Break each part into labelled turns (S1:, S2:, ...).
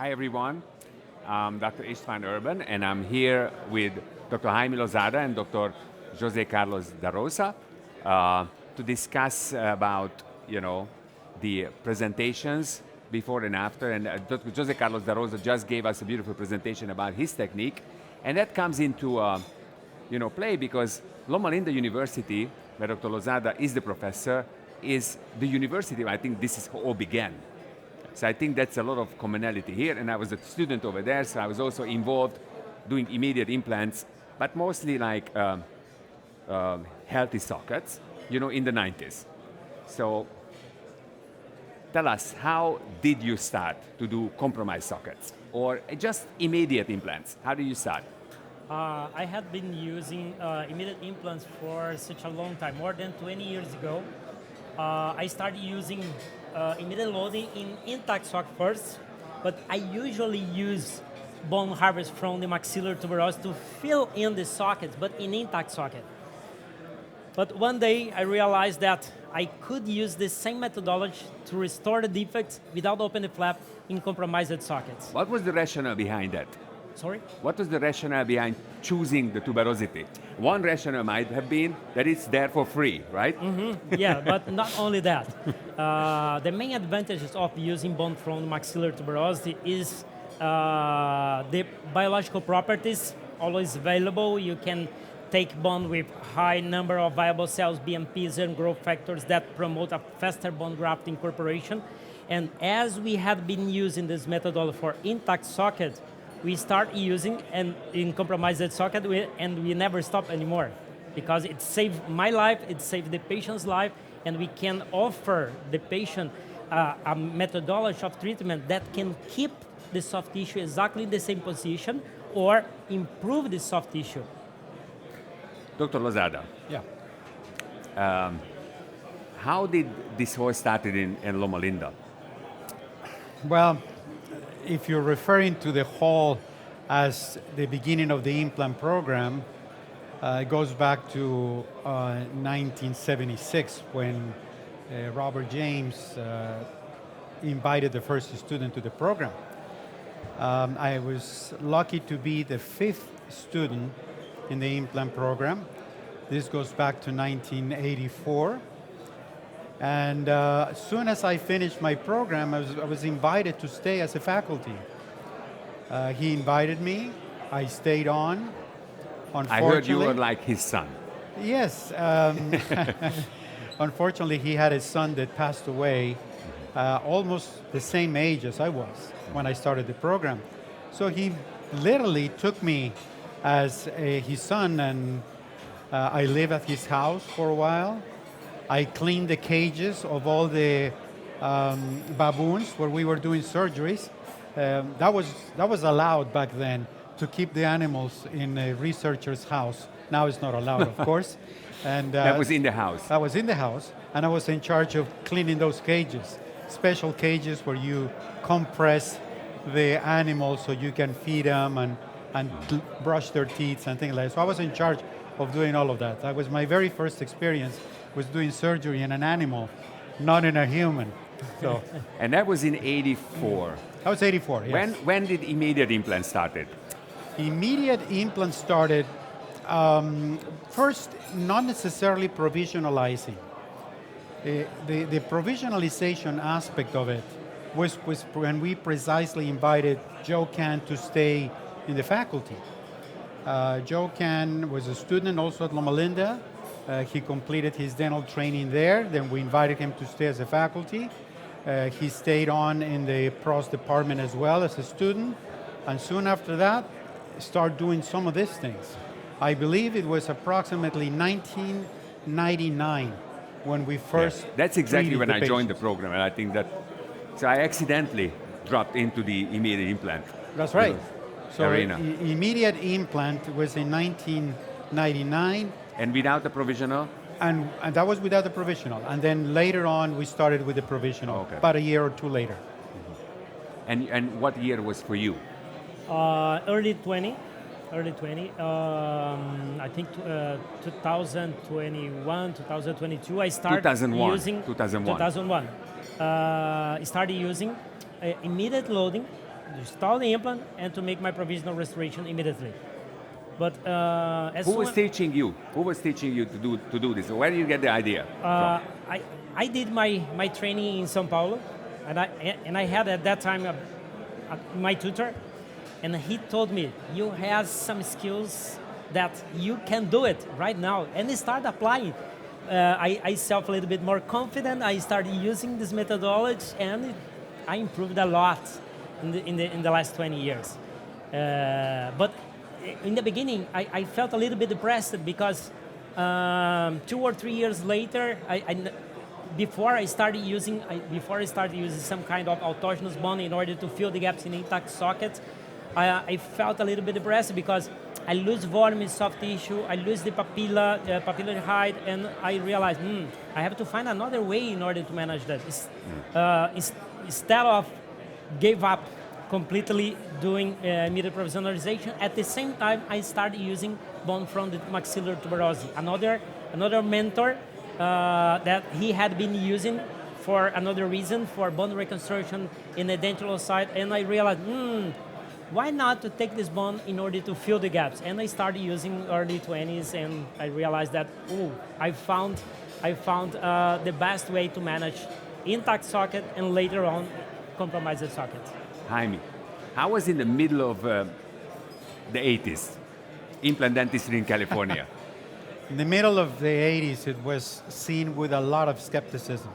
S1: Hi everyone, I'm Dr. Istvan Urban and I'm here with Dr. Jaime Lozada and Dr. Jose Carlos da Rosa to discuss about, the presentations before and after. And Dr. Jose Carlos da Rosa just gave us a beautiful presentation about his technique. And that comes into play because Loma Linda University, where Dr. Lozada is the professor, is the university where I think this is all began. So I think that's a lot of commonality here. And I was a student over there, so I was also involved doing immediate implants, but mostly like healthy sockets, in the 90s. So tell us, how did you start to do compromised sockets or just immediate implants? How did you start?
S2: I had been using immediate implants for such a long time, more than 20 years ago. I started using immediate loading in intact socket first, but I usually use bone harvest from the maxillary tuberosity to fill in the sockets, but in intact socket. But one day I realized that I could use the same methodology to restore the defects without opening the flap in compromised sockets.
S1: What was the rationale behind that?
S2: Sorry?
S1: What was the rationale behind choosing the tuberosity? One rationale might have been that it's there for free, right?
S2: Yeah, but not only that. The main advantages of using bone from maxillary tuberosity is the biological properties always available. You can take bone with high number of viable cells, BMPs, and growth factors that promote a faster bone graft incorporation. And as we had been using this methodology for intact socket, we start using and in compromised socket, and we never stop anymore because it saved my life, it saved the patient's life, and we can offer the patient a methodology of treatment that can keep the soft tissue exactly in the same position or improve the soft tissue.
S1: Dr. Lozada.
S3: Yeah.
S1: How did this all started in Loma Linda?
S3: Well, if you're referring to the hall as the beginning of the implant program, it goes back to 1976 when Robert James invited the first student to the program. I was lucky to be the fifth student in the implant program. This goes back to 1984. And as soon as I finished my program, I was invited to stay as a faculty. He invited me. I stayed on.
S1: I heard you were like his son.
S3: Yes. Unfortunately, he had a son that passed away almost the same age as I was when I started the program. So he literally took me as his son, and I lived at his house for a while. I cleaned the cages of all the baboons where we were doing surgeries. That was allowed back then, to keep the animals in a researcher's house. Now it's not allowed, of course. And
S1: that was in the house.
S3: I was in the house, and I was in charge of cleaning those cages. Special cages where you compress the animals so you can feed them and brush their teeth and things like that. So I was in charge of doing all of that. That was my very first experience, was doing surgery in an animal, not in a human. So.
S1: And that was in 84.
S3: That was 84, yes.
S1: When did immediate implant started?
S3: Immediate implant started, first, not necessarily provisionalizing. The provisionalization aspect of it was when we precisely invited Joe Can to stay in the faculty. Joe Can was a student also at Loma Linda. He completed his dental training there. Then we invited him to stay as a faculty. He stayed on in the pros department as well as a student. And soon after that, started doing some of these things. I believe it was approximately 1999 when we first.
S1: Yes, that's exactly when I joined the program, and I think that. So I accidentally dropped into the immediate implant.
S3: That's right. So
S1: arena.
S3: Immediate implant was in 1999.
S1: And without the provisional?
S3: And that was without the provisional. And then later on, we started with the provisional, about a year or two later.
S1: Mm-hmm. And what year was for you?
S2: Early 20. I think 2021, 2022. I started
S1: 2001.
S2: using
S1: 2001.
S2: Started using immediate loading install the implant and to make my provisional restoration immediately. But as
S1: Who
S2: soon
S1: was teaching you? Who was teaching you to do this? Where did you get the idea from?
S2: I did my training in São Paulo, and I had at that time my tutor, and he told me, you have some skills that you can do it right now, and I started applying. I felt a little bit more confident. I started using this methodology, and I improved a lot in the last 20 years. But in the beginning, I felt a little bit depressed because 2 or 3 years later, before I started using some kind of autogenous bond in order to fill the gaps in intact sockets, I felt a little bit depressed because I lose volume in soft tissue, I lose the papillary height, and I realized, I have to find another way in order to manage that. Instead of gave up completely doing immediate provisionalization, at the same time I started using bone from the maxillary tuberosity. Another mentor that he had been using for another reason, for bone reconstruction in the dental side, and I realized, why not to take this bone in order to fill the gaps? And I started using early 20s, and I realized that, I found the best way to manage intact socket and later on compromised socket.
S1: Jaime, how was in the middle of the 80s, implant dentistry in California?
S3: In the middle of the 80s, it was seen with a lot of skepticism.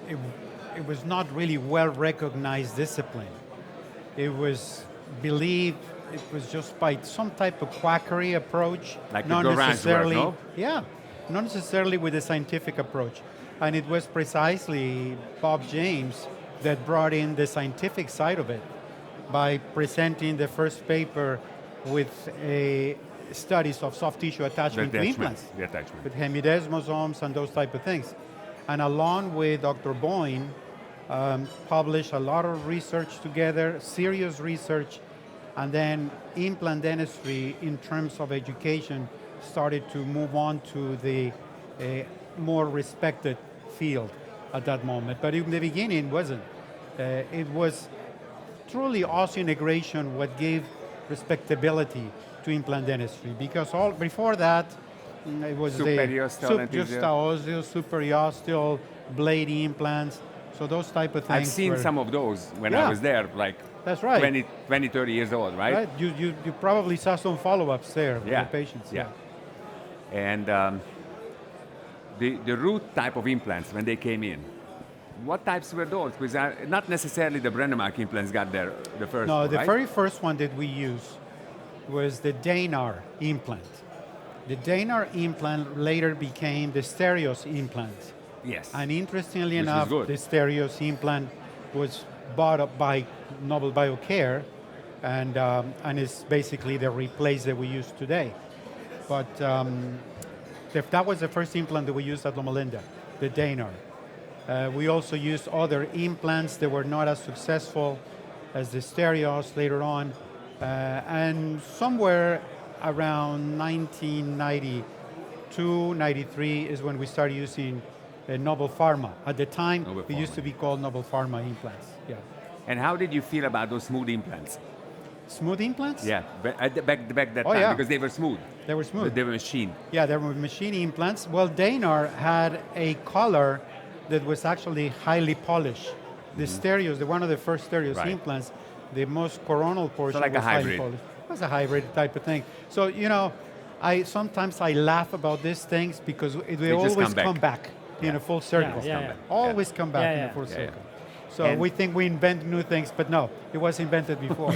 S3: It was not really well-recognized discipline. It was believed it was just by some type of quackery approach.
S1: Like
S3: not
S1: the garage
S3: necessarily,
S1: work, no?
S3: Yeah, not necessarily with a scientific approach. And it was precisely Bob James that brought in the scientific side of it by presenting the first paper with studies of soft tissue attachment to implants.
S1: The attachment.
S3: With hemidesmosomes and those type of things. And along with Dr. Boyne, published a lot of research together, serious research, and then implant dentistry in terms of education started to move on to the more respected field at that moment. But in the beginning, it wasn't. It was truly osseointegration what gave respectability to implant dentistry, because all before that, it was
S1: Superiosteal,
S3: juxtaosteal, superiosteal, blade implants, so those type of things.
S1: I've seen some of those when I was there, like
S3: that's right.
S1: 20, 30 years old, right?
S3: Right. You probably saw some follow-ups there with the patients.
S1: Yeah. And the root type of implants, when they came in, what types were those? Because not necessarily the Brennemark implants got there the first
S3: No,
S1: one,
S3: the
S1: right?
S3: very first one that we used was the Danar implant. The Danar implant later became the Stereos implant.
S1: Yes.
S3: And interestingly
S1: Which
S3: enough,
S1: was
S3: the
S1: good.
S3: Stereos implant was bought up by Nobel Biocare, and is basically the replace that we use today. But that was the first implant that we used at Loma Linda, the Danar. We also used other implants that were not as successful as the Stereos later on. And somewhere around 1992, 93 is when we started using Nobel Pharma. At the time, it used to be called Nobel Pharma implants. Yeah.
S1: And how did you feel about those smooth implants?
S3: Smooth implants?
S1: Yeah, back that time,
S3: yeah.
S1: because they were smooth.
S3: They were smooth.
S1: They were machined.
S3: Yeah, they were machine implants. Well, Danar had a color that was actually highly polished. The Stereos, one of the first Stereos implants, the most coronal portion
S1: like
S3: was
S1: a hybrid.
S3: highly polished. It was a hybrid type of thing. So, sometimes I laugh about these things because they always come back in a full circle. Always come back in a full circle. So
S1: and
S3: we think we invent new things, but no, it was invented before.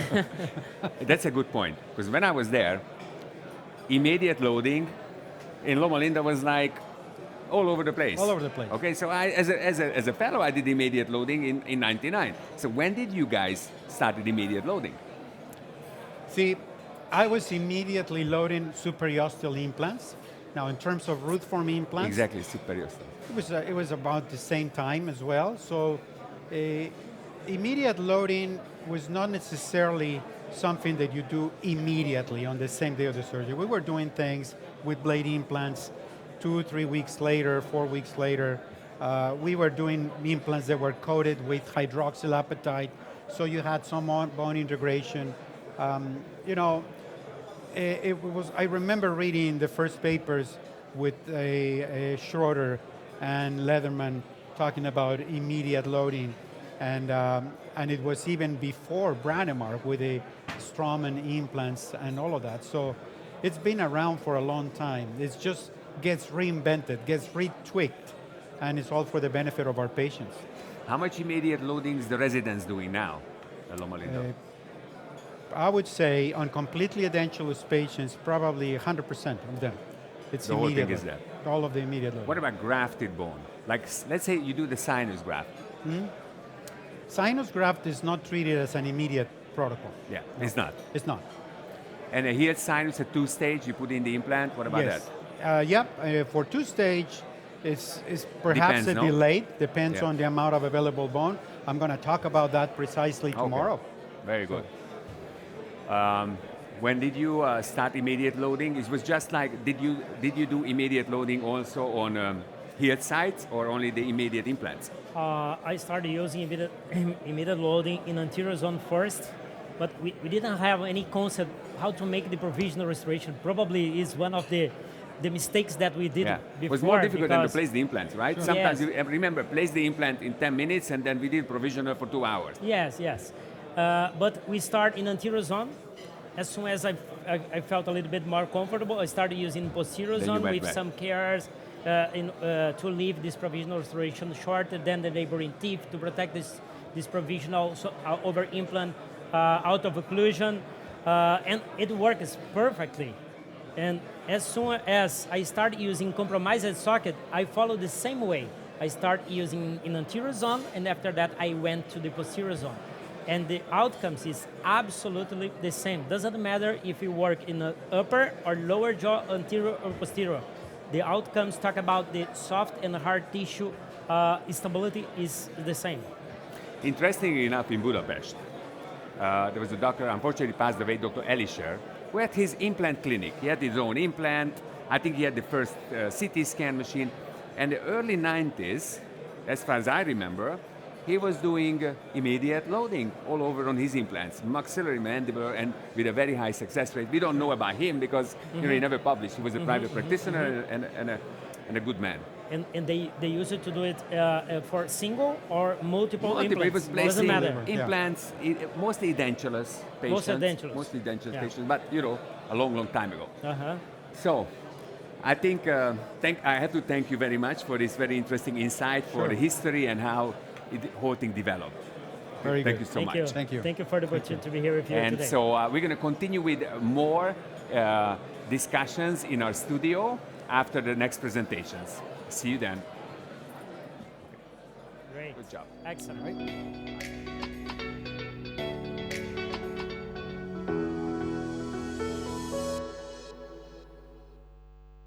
S1: That's a good point, because when I was there, immediate loading in Loma Linda was like all over the place.
S3: All over the place.
S1: Okay, so I, as a fellow, I did immediate loading in 99. So when did you guys start immediate loading?
S3: See, I was immediately loading superiosteal implants. Now, in terms of root form implants,
S1: Exactly, superior.
S3: it was about the same time as well. So, immediate loading was not necessarily something that you do immediately on the same day of the surgery. We were doing things with blade implants 2 or 3 weeks later, 4 weeks later, We were doing implants that were coated with hydroxylapatite, so you had some bone integration. You know, it was. I remember reading the first papers with a Schroeder and Leatherman talking about immediate loading, and it was even before Brandemark with the Straumann implants and all of that. So it's been around for a long time. It just gets reinvented, gets retweaked, and it's all for the benefit of our patients.
S1: How much immediate loading is the residents doing now at Loma Linda?
S3: I would say on completely edentulous patients, probably 100% of them. It's
S1: The whole thing
S3: immediate
S1: is
S3: loading.
S1: there.
S3: All of the immediate loading.
S1: What about grafted bone? Like, let's say you do the sinus graft.
S3: Sinus graft is not treated as an immediate protocol.
S1: Yeah, it's not.
S3: It's not.
S1: And a healed sinus at 2-stage, you put in the implant. What about
S3: Yes.
S1: that?
S3: Yep, for two-stage, is perhaps
S1: Depends,
S3: a
S1: no?
S3: delay, depends
S1: Yeah.
S3: on the amount of available bone. I'm going to talk about that precisely tomorrow.
S1: Very good. When did you start immediate loading? It was just like, did you do immediate loading also on healed sites or only the immediate implants?
S2: I started using immediate loading in anterior zone first, but we didn't have any concept how to make the provisional restoration. Probably is one of the mistakes that we did before.
S1: It was more difficult than to place the implants, right?
S2: Sure.
S1: Sometimes
S2: Yes.
S1: you remember, place the implant in 10 minutes and then we did provisional for 2 hours.
S2: Yes, yes. But we start in anterior zone. As soon as I felt a little bit more comfortable, I started using posterior
S1: Then you
S2: zone
S1: went
S2: with
S1: back.
S2: some cares to leave this provisional restoration shorter than the neighboring teeth to protect this provisional over implant out of occlusion. And it works perfectly. And as soon as I start using compromised socket, I follow the same way. I start using in anterior zone, and after that I went to the posterior zone. And the outcomes is absolutely the same. Doesn't matter if you work in the upper or lower jaw, anterior or posterior. The outcomes talk about the soft and hard tissue stability is the same.
S1: Interestingly enough, in Budapest, there was a doctor, unfortunately passed away, Dr. Elisher, who had his implant clinic. He had his own implant. I think he had the first CT scan machine. And the early 90s, as far as I remember, he was doing immediate loading all over on his implants, maxillary mandibular, and with a very high success rate. We don't know about him because he never published. He was a private practitioner and a good man.
S2: And they use it to do it for single or multiple
S1: He
S2: implants.
S1: was
S2: Doesn't
S1: placing
S2: matter.
S1: implants, mostly edentulous patients.
S2: Mostly edentulous.
S1: Patients, but a long, long time ago.
S2: Uh-huh.
S1: So, I think I have to thank you very much for this very interesting insight for the history and how the whole thing developed.
S3: Very
S1: Thank
S3: good.
S1: you so much.
S3: Thank you.
S2: Thank you for the opportunity to be here with you
S1: And
S2: today.
S1: so we're going to continue with more discussions in our studio after the next presentations. See you then.
S2: Great.
S1: Good job.
S2: Excellent.
S3: Right?